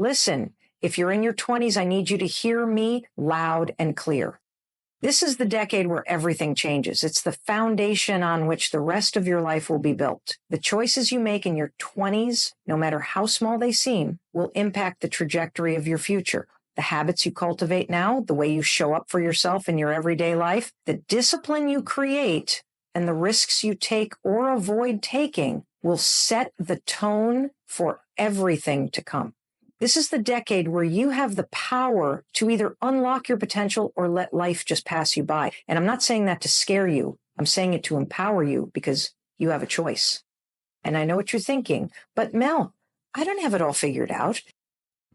Listen, if you're in your 20s, I need you to hear me loud and clear. This is the decade where everything changes. It's the foundation on which the rest of your life will be built. The choices you make in your 20s, no matter how small they seem, will impact the trajectory of your future. The habits you cultivate now, the way you show up for yourself in your everyday life, the discipline you create, and the risks you take or avoid taking will set the tone for everything to come. This is the decade where you have the power to either unlock your potential or let life just pass you by. And I'm not saying that to scare you. I'm saying it to empower you because you have a choice. And I know what you're thinking, but Mel, I don't have it all figured out.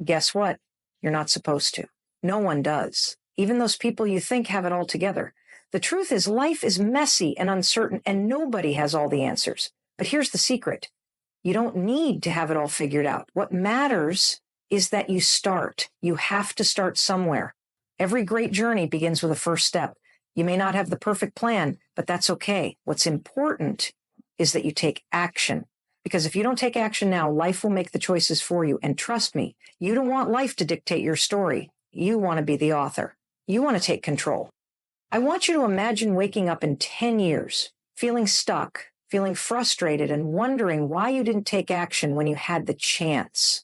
Guess what? You're not supposed to. No one does. Even those people you think have it all together. The truth is life is messy and uncertain and nobody has all the answers. But here's the secret. You don't need to have it all figured out. What matters is that you start. You have to start somewhere. Every great journey begins with a first step. You may not have the perfect plan, but that's okay. What's important is that you take action. Because if you don't take action now, life will make the choices for you. And trust me, you don't want life to dictate your story. You want to be the author. You want to take control. I want you to imagine waking up in 10 years, feeling stuck, feeling frustrated, and wondering why you didn't take action when you had the chance.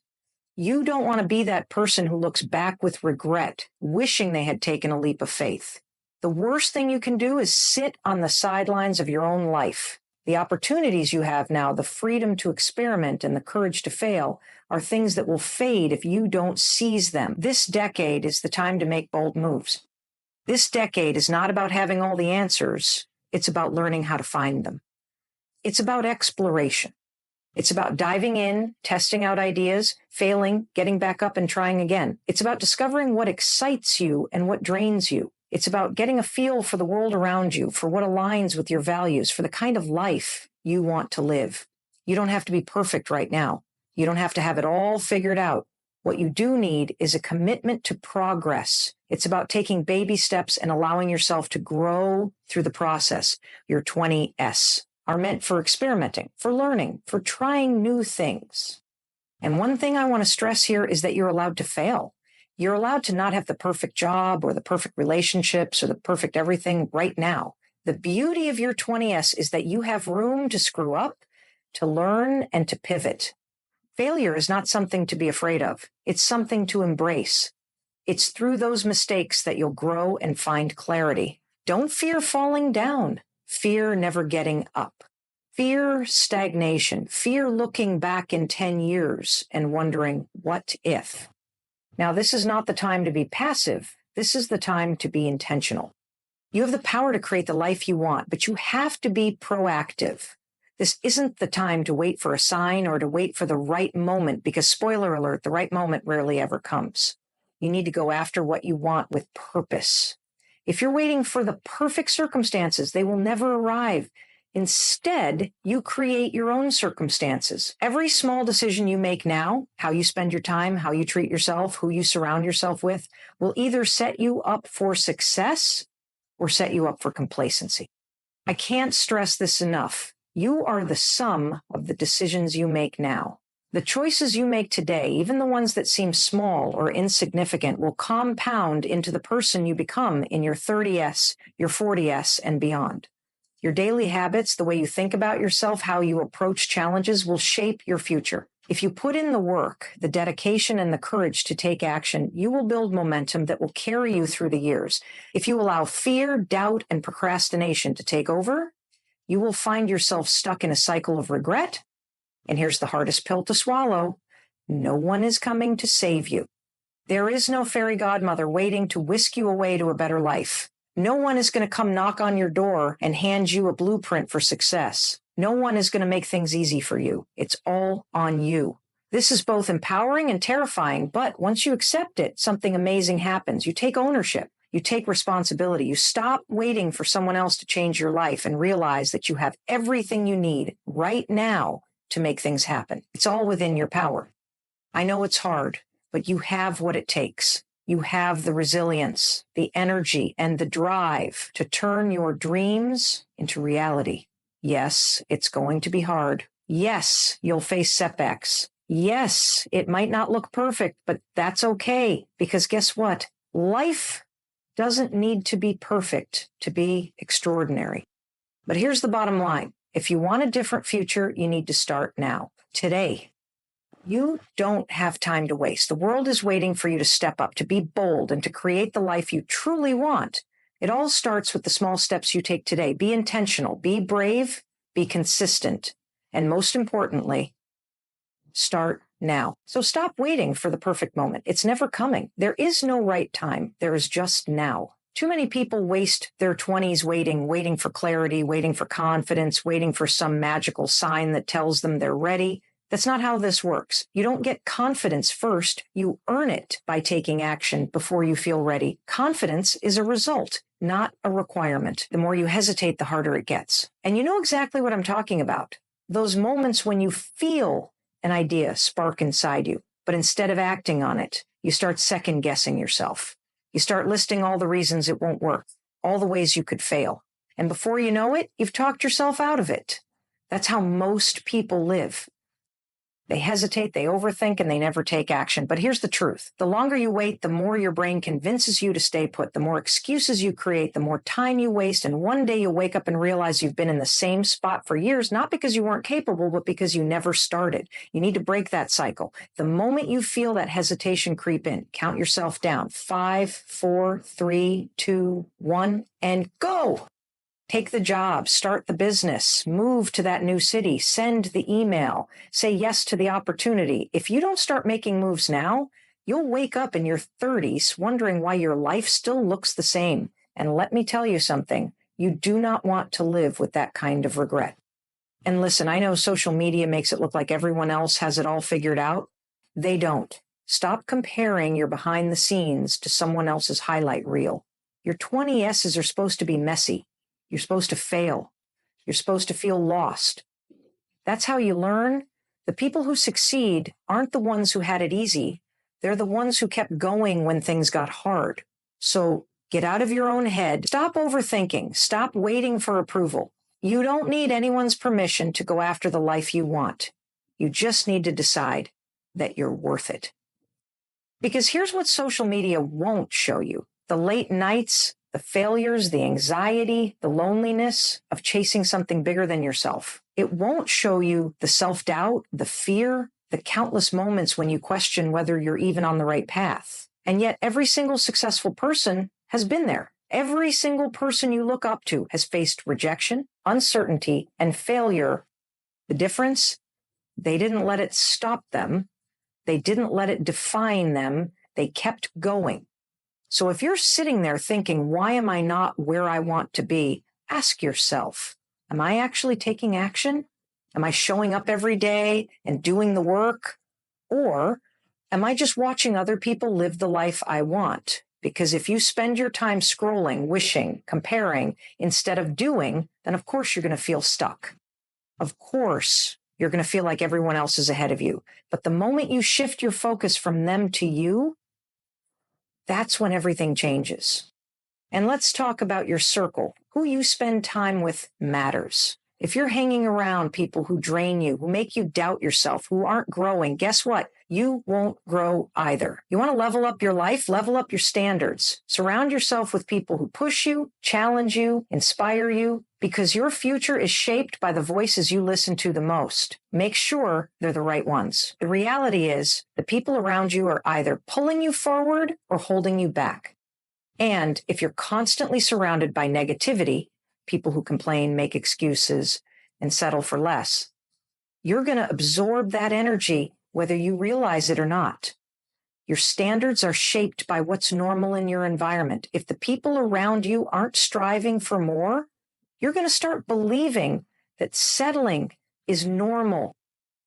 You don't want to be that person who looks back with regret, wishing they had taken a leap of faith. The worst thing you can do is sit on the sidelines of your own life. The opportunities you have now, the freedom to experiment and the courage to fail, are things that will fade if you don't seize them. This decade is the time to make bold moves. This decade is not about having all the answers. It's about learning how to find them. It's about exploration. It's about diving in, testing out ideas, failing, getting back up and trying again. It's about discovering what excites you and what drains you. It's about getting a feel for the world around you, for what aligns with your values, for the kind of life you want to live. You don't have to be perfect right now. You don't have to have it all figured out. What you do need is a commitment to progress. It's about taking baby steps and allowing yourself to grow through the process. Your 20S are meant for experimenting, for learning, for trying new things. And one thing I want to stress here is that you're allowed to fail. You're allowed to not have the perfect job or the perfect relationships or the perfect everything right now. The beauty of your 20S is that you have room to screw up, to learn, and to pivot. Failure is not something to be afraid of. It's something to embrace. It's through those mistakes that you'll grow and find clarity. Don't fear falling down. Fear never getting up. Fear stagnation. Fear looking back in 10 years and wondering, what if? Now, this is not the time to be passive. This is the time to be intentional. You have the power to create the life you want, but you have to be proactive. This isn't the time to wait for a sign or to wait for the right moment, because spoiler alert, the right moment rarely ever comes. You need to go after what you want with purpose. If you're waiting for the perfect circumstances, they will never arrive. Instead, you create your own circumstances. Every small decision you make now, how you spend your time, how you treat yourself, who you surround yourself with, will either set you up for success or set you up for complacency. I can't stress this enough. You are the sum of the decisions you make now. The choices you make today, even the ones that seem small or insignificant, will compound into the person you become in your 30S, your 40S, and beyond. Your daily habits, the way you think about yourself, how you approach challenges, will shape your future. If you put in the work, the dedication, and the courage to take action, you will build momentum that will carry you through the years. If you allow fear, doubt, and procrastination to take over, you will find yourself stuck in a cycle of regret. And here's the hardest pill to swallow. No one is coming to save you. There is no fairy godmother waiting to whisk you away to a better life. No one is going to come knock on your door and hand you a blueprint for success. No one is going to make things easy for you. It's all on you. This is both empowering and terrifying, but once you accept it, something amazing happens. You take ownership. You take responsibility. You stop waiting for someone else to change your life and realize that you have everything you need right now to make things happen. It's all within your power. I know it's hard, but you have what it takes. You have the resilience, the energy, and the drive to turn your dreams into reality. Yes, it's going to be hard. Yes, you'll face setbacks. Yes, it might not look perfect, but that's okay, because guess what? Life doesn't need to be perfect to be extraordinary. But here's the bottom line. If you want a different future, you need to start now, today. You don't have time to waste. The world is waiting for you to step up, to be bold, and to create the life you truly want. It all starts with the small steps you take today. Be intentional, be brave, be consistent, and most importantly, start now. So stop waiting for the perfect moment. It's never coming. There is no right time. There is just now. Too many people waste their 20s waiting for clarity, waiting for confidence, waiting for some magical sign that tells them they're ready. That's not how this works. You don't get confidence first. You earn it by taking action before you feel ready. Confidence is a result, not a requirement. The more you hesitate, the harder it gets. And you know exactly what I'm talking about. Those moments when you feel an idea spark inside you, but instead of acting on it, you start second guessing yourself. You start listing all the reasons it won't work, all the ways you could fail. And before you know it, you've talked yourself out of it. That's how most people live. They hesitate, they overthink, and they never take action. But here's the truth. The longer you wait, the more your brain convinces you to stay put, the more excuses you create, the more time you waste. And one day you'll wake up and realize you've been in the same spot for years, not because you weren't capable, but because you never started. You need to break that cycle. The moment you feel that hesitation creep in, count yourself down. 5, 4, 3, 2, 1, and go. Take the job, start the business, move to that new city, send the email, say yes to the opportunity. If you don't start making moves now, you'll wake up in your 30s wondering why your life still looks the same. And let me tell you something, you do not want to live with that kind of regret. And listen, I know social media makes it look like everyone else has it all figured out. They don't. Stop comparing your behind the scenes to someone else's highlight reel. Your 20S's are supposed to be messy. You're supposed to fail. You're supposed to feel lost. That's how you learn. The people who succeed aren't the ones who had it easy. They're the ones who kept going when things got hard. So get out of your own head. Stop overthinking. Stop waiting for approval. You don't need anyone's permission to go after the life you want. You just need to decide that you're worth it. Because here's what social media won't show you. The late nights, the failures, the anxiety, the loneliness of chasing something bigger than yourself. It won't show you the self-doubt, the fear, the countless moments when you question whether you're even on the right path. And yet every single successful person has been there. Every single person you look up to has faced rejection, uncertainty, and failure. The difference? They didn't let it stop them. They didn't let it define them. They kept going. So if you're sitting there thinking, why am I not where I want to be? Ask yourself, am I actually taking action? Am I showing up every day and doing the work? Or am I just watching other people live the life I want? Because if you spend your time scrolling, wishing, comparing, instead of doing, then of course you're going to feel stuck. Of course, you're going to feel like everyone else is ahead of you. But the moment you shift your focus from them to you, that's when everything changes. And let's talk about your circle. Who you spend time with matters. If you're hanging around people who drain you, who make you doubt yourself, who aren't growing, guess what? You won't grow either. You want to level up your life, level up your standards. Surround yourself with people who push you, challenge you, inspire you, because your future is shaped by the voices you listen to the most. Make sure they're the right ones. The reality is the people around you are either pulling you forward or holding you back. And if you're constantly surrounded by negativity, people who complain, make excuses, and settle for less, you're going to absorb that energy whether you realize it or not. Your standards are shaped by what's normal in your environment. If the people around you aren't striving for more, you're going to start believing that settling is normal.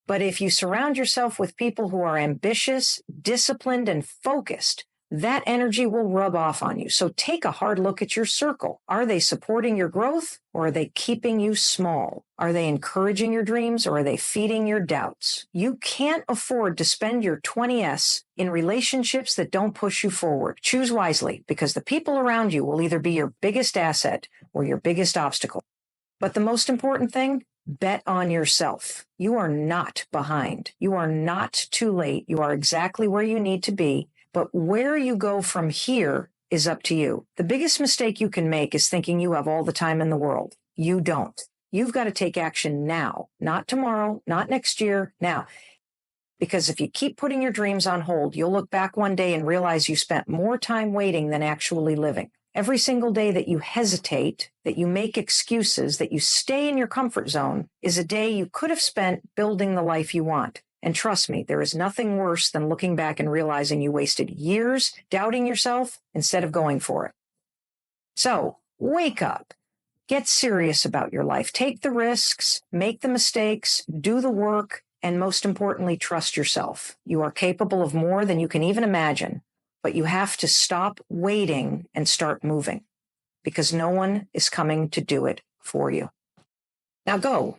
But if you surround yourself with people who are ambitious, disciplined, and focused, that energy will rub off on you. So take a hard look at your circle. Are they supporting your growth, or are they keeping you small? Are they encouraging your dreams, or are they feeding your doubts? You can't afford to spend your 20s in relationships that don't push you forward. Choose wisely, because the people around you will either be your biggest asset or your biggest obstacle. But the most important thing, Bet on yourself. You are not behind. You are not too late. You are exactly where you need to be. But where you go from here is up to you. The biggest mistake you can make is thinking you have all the time in the world. You don't. You've got to take action now, not tomorrow, not next year, now. Because if you keep putting your dreams on hold, you'll look back one day and realize you spent more time waiting than actually living. Every single day that you hesitate, that you make excuses, that you stay in your comfort zone is a day you could have spent building the life you want. And trust me, there is nothing worse than looking back and realizing you wasted years doubting yourself instead of going for it. So wake up, get serious about your life, take the risks, make the mistakes, do the work, and most importantly, trust yourself. You are capable of more than you can even imagine. But you have to stop waiting and start moving because no one is coming to do it for you. Now go.